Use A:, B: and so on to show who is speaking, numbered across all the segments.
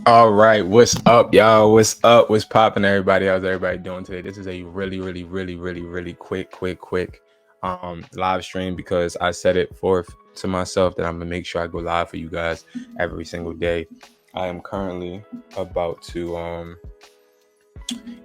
A: All right, what's up, y'all? What's up? What's popping, everybody? How's everybody doing today? This is a really quick live stream because I set it forth to myself that I'm gonna make sure I go live for you guys every single day. I am currently about to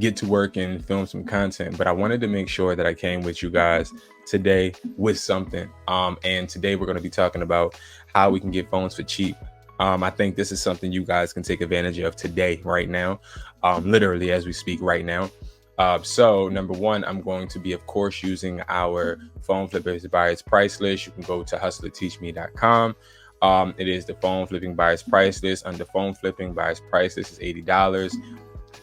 A: get to work and film some content, but I wanted to make sure that I came with you guys today with something. And today we're going to be talking about how we can get phones for cheap. I think this is something you guys can take advantage of today, right now, literally as we speak right now. So number one, I'm going to be, of course, using our phone flippers buyers price list. You can go to hustlertaughtme.com. It is the phone flipping buyers price list. Under phone flipping buyers price list is $80.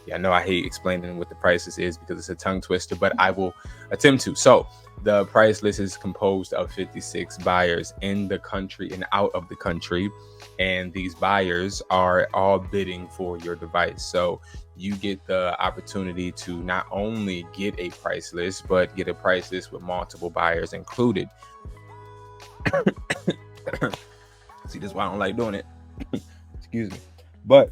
A: Yeah, I know I hate explaining what the prices is because it's a tongue twister, but I will attempt to. So the price list is composed of 56 buyers in the country and out of the country. And these buyers are all bidding for your device. So you get the opportunity to not only get a price list, but get a price list with multiple buyers included. See, this is why I don't like doing it. Excuse me. But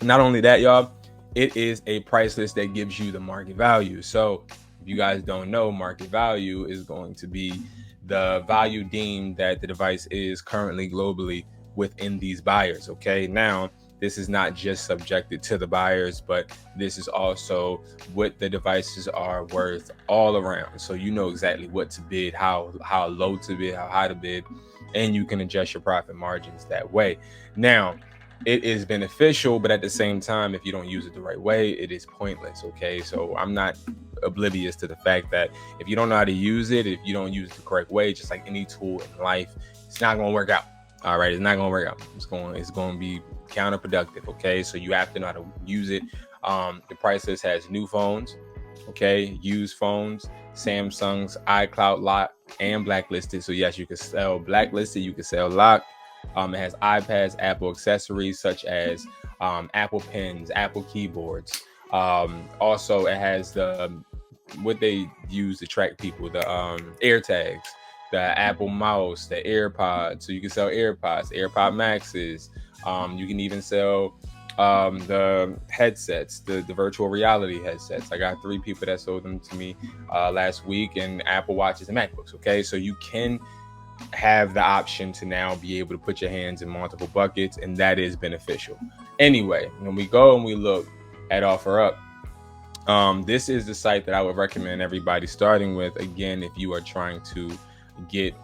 A: not only that, y'all, it is a price list that gives you the market value. So if you guys don't know, market value is going to be the value deemed that the device is currently globally within these buyers. Okay, now this is not just subjected to the buyers, but this is also what the devices are worth all around. So you know exactly what to bid, how low to bid, how high to bid, and you can adjust your profit margins that way. Now, it is beneficial, but at the same time, if you don't use it the right way, it is pointless. Okay, so I'm not oblivious to the fact that if you don't know how to use it, if you don't use it the correct way, just like any tool in life, it's not going to work out. All right, it's not going to work out. It's going to be counterproductive. Okay, so you have to know how to use it. The price list has new phones, okay, used phones, Samsung's, iCloud locked, and blacklisted. So yes, you can sell blacklisted, you can sell locked. It has iPads, Apple accessories such as Apple pens, Apple keyboards. Also, it has what they use to track people, the AirTags, the Apple mouse, the AirPods. So you can sell AirPods, AirPod Maxes. You can even sell the headsets, the virtual reality headsets. I got 3 people that sold them to me last week, and Apple Watches and MacBooks. Okay, so you can have the option to now be able to put your hands in multiple buckets, and that is beneficial. Anyway, when we go and we look at OfferUp, this is the site that I would recommend everybody starting with. Again, if you are trying to get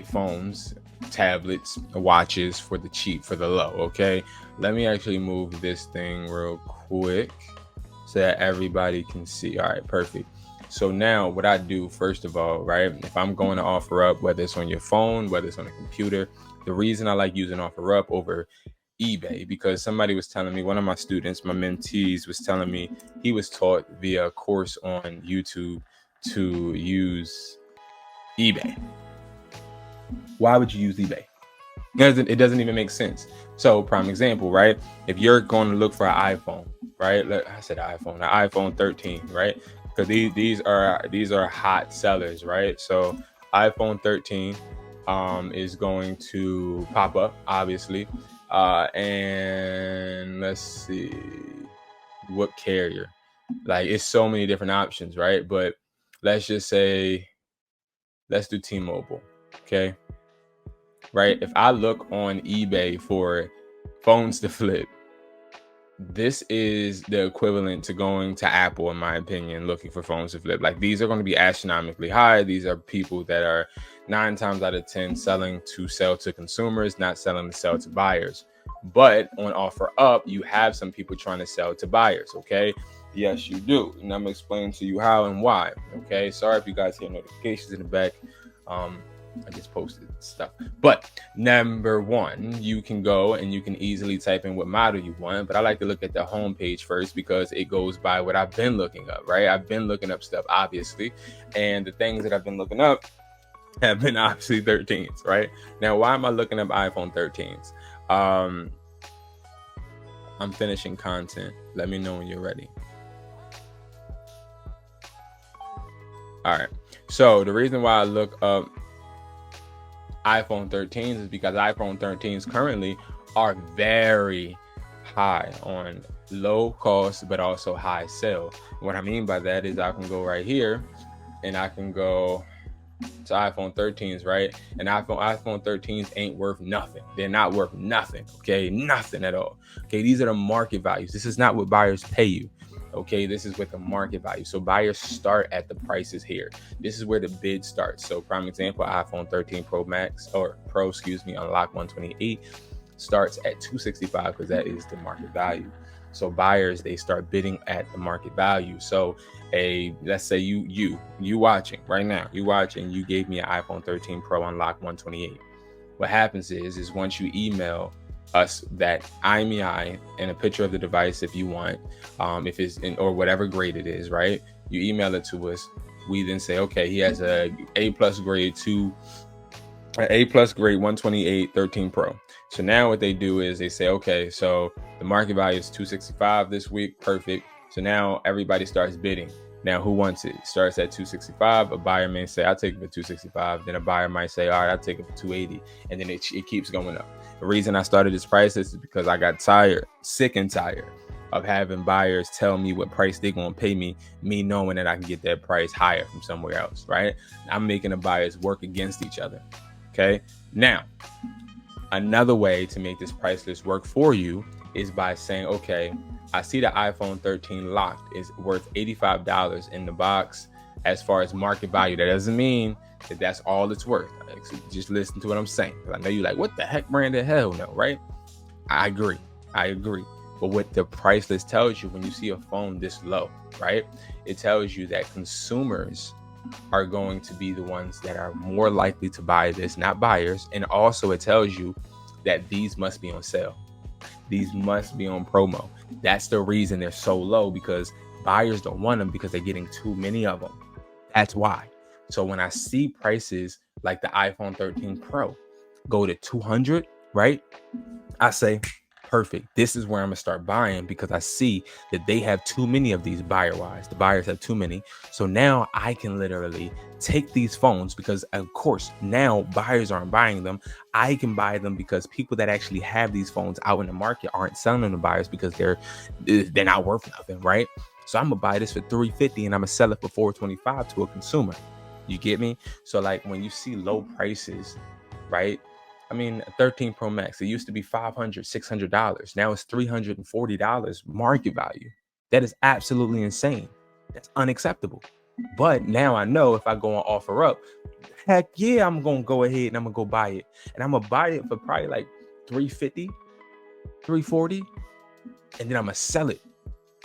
A: phones, tablets, watches for the cheap, for the low. Okay, let me actually move this thing real quick so that everybody can see. All right, perfect. So now what I do, first of all, right, if I'm going to OfferUp, whether it's on your phone, whether it's on a computer, the reason I like using OfferUp over eBay, because somebody was telling me, one of my students, my mentees, was telling me he was taught via a course on YouTube to use eBay. Why would you use eBay? It doesn't even make sense. So prime example, right? If you're going to look for an iPhone, right? I said an iPhone 13, right? Because these are hot sellers, right? So iPhone 13 is going to pop up, obviously. And let's see what carrier. Like, it's so many different options, right? But let's just say, let's do T-Mobile, okay? Right? If I look on eBay for phones to flip, this is the equivalent to going to Apple, in my opinion, looking for phones to flip. Like, these are going to be astronomically high. These are people that are 9 times out of 10 selling to sell to consumers, not selling to sell to buyers. But on OfferUp, you have some people trying to sell to buyers. Okay, yes, you do, and I'm explaining to you how and why. Okay, sorry if you guys hear notifications in the back. I just posted stuff. But number one, you can go and you can easily type in what model you want. But I like to look at the home page first because it goes by what I've been looking up, right? I've been looking up stuff, obviously. And the things that I've been looking up have been obviously 13s, right? Now, why am I looking up iPhone 13s? I'm finishing content. Let me know when you're ready. All right. So the reason why I look up iPhone 13s is because iPhone 13s currently are very high on low cost, but also high sell. What I mean by that is I can go right here and I can go to iPhone 13s, right? And iPhone 13s ain't worth nothing. They're not worth nothing, okay? Nothing at all. Okay, these are the market values. This is not what buyers pay you. Okay, this is with the market value. So buyers start at the prices here. This is where the bid starts. So prime example, iPhone 13 Pro Max or Pro, unlock 128 starts at $265 because that is the market value. So buyers, they start bidding at the market value. So let's say you watching right now, you gave me an iPhone 13 Pro unlock 128. What happens is once you email us that IMEI and a picture of the device if you want, if it's in or whatever grade it is, right? You email it to us. We then say, okay, he has a A+ grade 128 13 Pro. So now what they do is they say, okay, so the market value is $265 this week. Perfect. So now everybody starts bidding. Now who wants it? It starts at $265. A buyer may say, I'll take it for $265. Then a buyer might say, all right, I'll take it for $280. And then it keeps going up. The reason I started this price list is because I got sick and tired of having buyers tell me what price they're going to pay me knowing that I can get that price higher from somewhere else, right? I'm making the buyers work against each other. Okay. Now, another way to make this price list work for you is by saying, okay, I see the iPhone 13 locked is worth $85 in the box as far as market value. That doesn't mean that that's all it's worth. So just listen to what I'm saying. I know you're like, what the heck, Brandon? Hell no, right? I agree. But what the price list tells you when you see a phone this low, right? It tells you that consumers are going to be the ones that are more likely to buy this, not buyers. And also it tells you that these must be on sale. These must be on promo. That's the reason they're so low, because buyers don't want them because they're getting too many of them. That's why. So when I see prices like the iPhone 13 Pro go to 200, right? I say, perfect. This is where I'm gonna start buying, because I see that they have too many of these buyer-wise. The buyers have too many. So now I can literally take these phones, because of course now buyers aren't buying them. I can buy them because people that actually have these phones out in the market aren't selling them to buyers because they're not worth nothing, right? So I'm gonna buy this for $350 and I'm gonna sell it for $425 to a consumer. You get me? So like when you see low prices, right? I mean, a 13 Pro Max, it used to be $500, $600. Now it's $340 market value. That is absolutely insane. That's unacceptable. But now I know if I go on offer up, heck yeah, I'm going to go ahead and I'm going to go buy it. And I'm going to buy it for probably like $350, $340. And then I'm going to sell it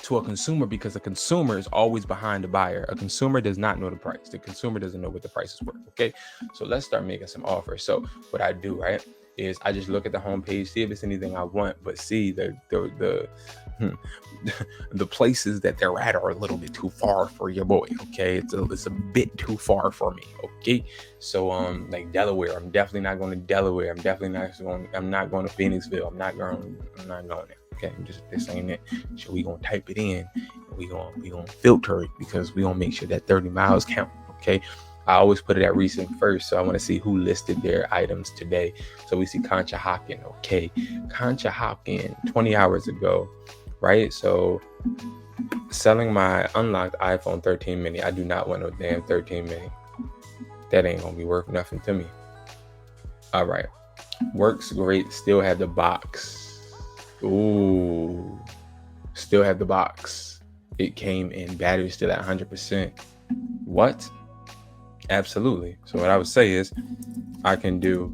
A: to a consumer, because a consumer is always behind the buyer. A consumer does not know the price. The consumer doesn't know what the price is worth. Okay, so let's start making some offers. So what I do, right, is I just look at the homepage, see if it's anything I want, but see the places that they're at are a little bit too far for your boy. Okay, it's a bit too far for me. Okay, so like Delaware, I'm definitely not going to Delaware. I'm not going to Phoenixville. I'm not going there. Okay, this ain't it. So we gonna type it in. And we gonna filter it, because we gonna make sure that 30 miles count. Okay, I always put it at recent first, so I want to see who listed their items today. So we see Conshohocken. Okay, Conshohocken 20 hours ago, right? So selling my unlocked iPhone 13 mini. I do not want no damn 13 mini. That ain't gonna be worth nothing to me. All right, works great. Still have the box. Ooh, still have the box. It came in, battery still at 100%. What? Absolutely. So what I would say is I can do,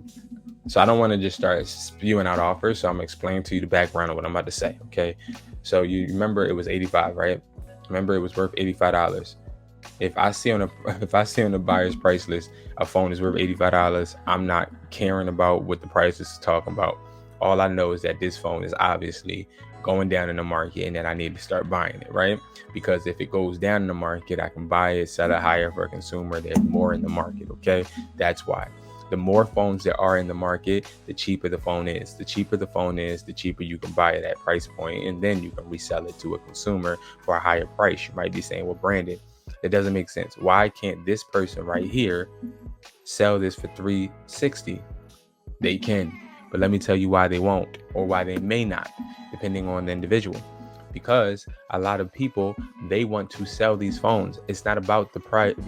A: so I don't want to just start spewing out offers. So I'm going to explain to you the background of what I'm about to say. Okay. So you remember it was 85, right? Remember it was worth $85. If I see on the buyer's price list, a phone is worth $85, I'm not caring about what the price is talking about. All I know is that this phone is obviously going down in the market and that I need to start buying it, right? Because if it goes down in the market, I can buy it, sell it higher for a consumer. There's more in the market, okay? That's why. The more phones there are in the market, the cheaper the phone is. The cheaper the phone is, the cheaper you can buy it at price point, and then you can resell it to a consumer for a higher price. You might be saying, well, Brandon, that doesn't make sense. Why can't this person right here sell this for $360? They can. But let me tell you why they won't, or why they may not, depending on the individual. Because a lot of people, they want to sell these phones. It's not about the product.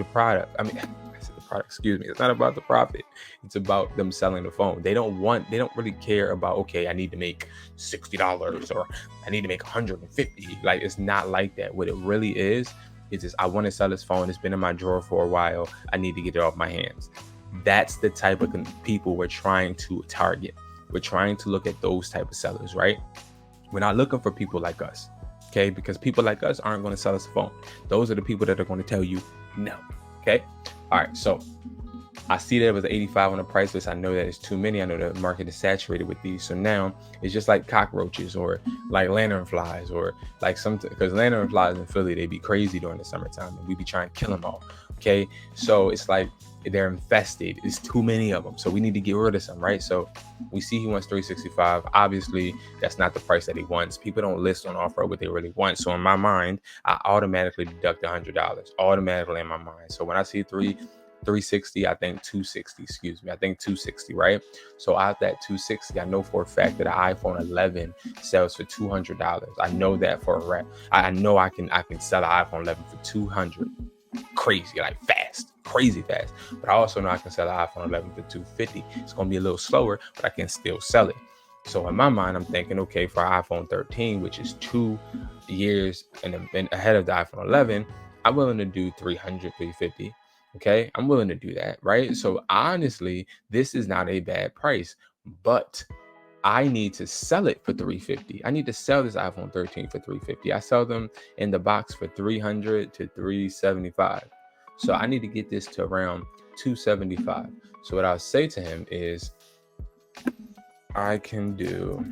A: I mean, I said the product, excuse me. It's not about the profit. It's about them selling the phone. They don't really care about, okay, I need to make $60 or I need to make 150. Like, it's not like that. What it really is just, I want to sell this phone. It's been in my drawer for a while. I need to get it off my hands. That's the type of people we're trying to target. We're trying to look at those type of sellers, right? We're not looking for people like us, okay? Because people like us aren't going to sell us a phone. Those are the people that are going to tell you no, okay? All right, so I see that it was 85 on the price list. I know that it's too many. I know the market is saturated with these. So now it's just like cockroaches or like lantern flies or like because lantern flies in Philly, they be crazy during the summertime and we be trying to kill them all, okay? So it's like they're infested. It's too many of them. So we need to get rid of some, right? So we see he wants 365. Obviously, that's not the price that he wants. People don't list on offer what they really want. So in my mind, I automatically deduct $100 automatically in my mind. So when I see 360, I think 260, excuse me. I think 260, right? So out that 260, I know for a fact that an iPhone 11 sells for $200. I know that for a fact. I know I can sell an iPhone 11 for $200. Crazy, like fast, crazy fast. But I also know I can sell an iPhone 11 for $250. It's going to be a little slower, but I can still sell it. So in my mind, I'm thinking, okay, for iPhone 13, which is 2 years and ahead of the iPhone 11, I'm willing to do 300, 350. Okay, I'm willing to do that, right? So honestly, this is not a bad price, but I need to sell it for 350. I need to sell this iPhone 13 for 350. I sell them in the box for 300 to 375. So I need to get this to around 275. So what I'll say to him is, I can do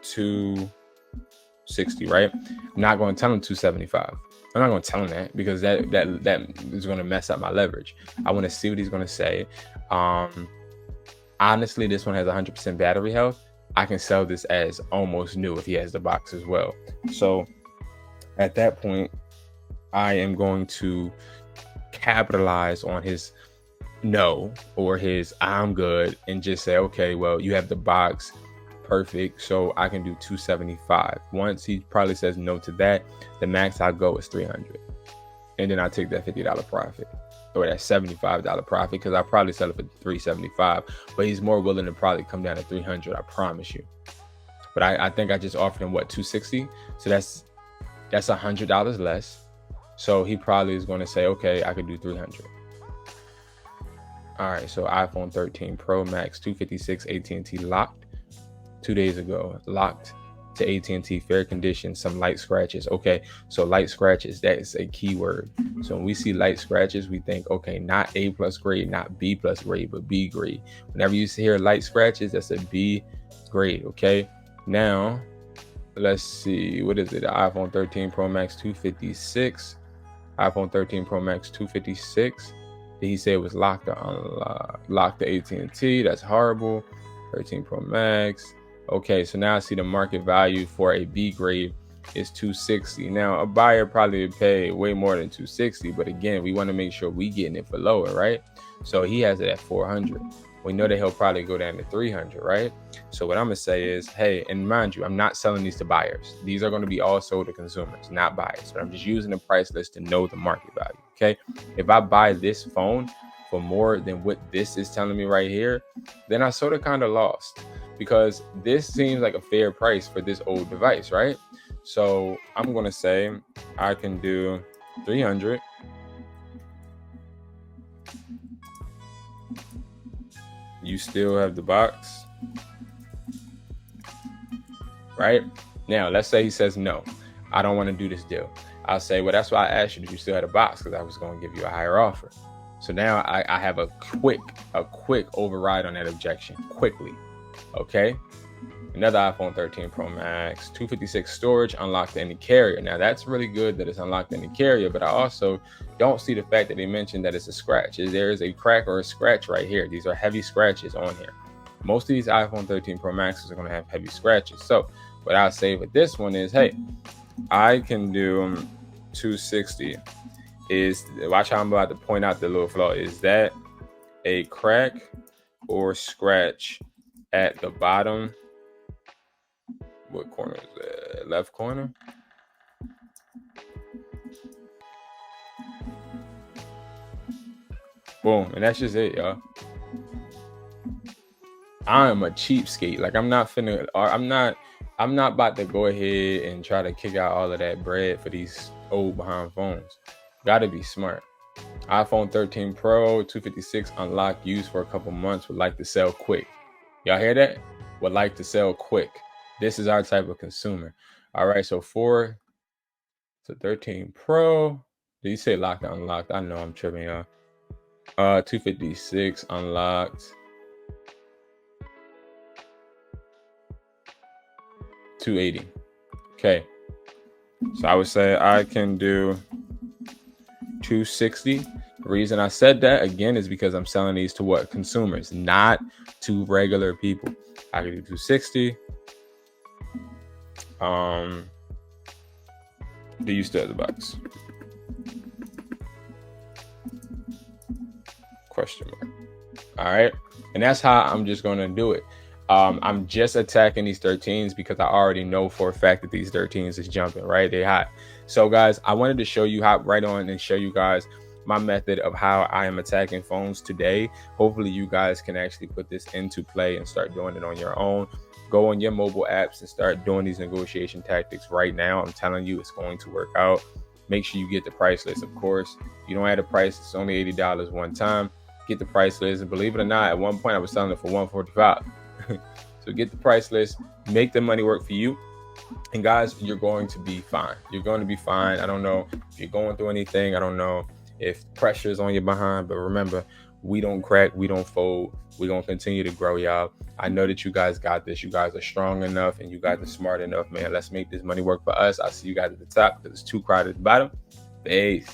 A: 260, right? I'm not going to tell him 275. I'm not going to tell him that because that is going to mess up my leverage. I want to see what he's going to say. Honestly, this one has 100% battery health. I can sell this as almost new if he has the box as well. So at that point, I am going to capitalize on his no or his I'm good and just say, okay, well, you have the box. Perfect. So I can do 275. Once he probably says no to that, the max I'll go is 300. And then I take that $50 profit. Or that $75 profit, because I probably sell it for $375, but he's more willing to probably come down to 300, I promise you. But I think I just offered him $260, so that's $100 less. So he probably is going to say, okay, I could do 300. All right, so iPhone 13 Pro Max 256 AT&T locked 2 days ago, locked to AT&T, fair condition, some light scratches. Okay, so light scratches, that is a key word. So when we see light scratches, we think, okay, not A+ grade, not B+ grade, but B grade. Whenever you hear light scratches, that's a B grade, okay? Now, let's see, what is it? The iPhone 13 Pro Max 256. iPhone 13 Pro Max 256. Did he say it was locked to AT&T? That's horrible. 13 Pro Max. Okay, so now I see the market value for a B grade is 260. Now, a buyer probably would pay way more than 260, but again, we want to make sure we getting it for lower, right? So he has it at 400. We know that he'll probably go down to 300, right? So what I'm going to say is, hey, and mind you, I'm not selling these to buyers. These are going to be all sold to consumers, not buyers. But I'm just using the price list to know the market value, okay? If I buy this phone for more than what this is telling me right here, then I sort of kind of lost, because this seems like a fair price for this old device, right? So I'm going to say I can do 300. You still have the box, right? Now, let's say he says, no, I don't want to do this deal. I'll say, well, that's why I asked you if you still had a box, because I was going to give you a higher offer. So now I have a quick override on that objection quickly. Okay. Another iPhone 13 Pro Max, 256 storage, unlocked to any carrier. Now that's really good that it's unlocked to any carrier, but I also don't see the fact that they mentioned that it's a scratch. There is a crack or a scratch right here. These are heavy scratches on here. Most of these iPhone 13 Pro Maxes are going to have heavy scratches. So what I'll say with this one is, hey, I can do 260. Watch how I'm about to point out the little flaw. Is that a crack or scratch at the bottom. What corner is that? Left corner. Boom, and that's just it, y'all. I am a cheapskate. Like I'm not about to go ahead and try to kick out all of that bread for these old behind phones. Gotta be smart. iPhone 13 Pro, 256 unlocked, used for a couple months, would like to sell quick. Y'all hear that? Would like to sell quick. This is our type of consumer. All right, so 13 Pro. Did you say locked or unlocked? I know I'm tripping, y'all. 256 unlocked. 280. Okay. So I would say I can do 260. The reason I said that again is because I'm selling these to what? Consumers, not to regular people. I can do 260. Do you still have the box? Question mark. All right. And that's how I'm just going to do it. I'm just attacking these 13s because I already know for a fact that these 13s is jumping, right? They hot. So guys, I wanted to show you, hop right on and show you guys my method of how I am attacking phones today. Hopefully you guys can actually put this into play and start doing it on your own. Go on your mobile apps and start doing these negotiation tactics right now. I'm telling you, it's going to work out. Make sure you get the price list, of course. If you don't have the price, it's only $80 one time. Get the price list. And believe it or not, at one point I was selling it for $145. So get the price list, make the money work for you. And guys, you're going to be fine. You're going to be fine. I don't know if you're going through anything. I don't know if pressure is on your behind, but remember, we don't crack, we don't fold. We're going to continue to grow, y'all. I know that you guys got this. You guys are strong enough and you guys are smart enough, man. Let's make this money work for us. I'll see you guys at the top because it's too crowded at the bottom. Peace.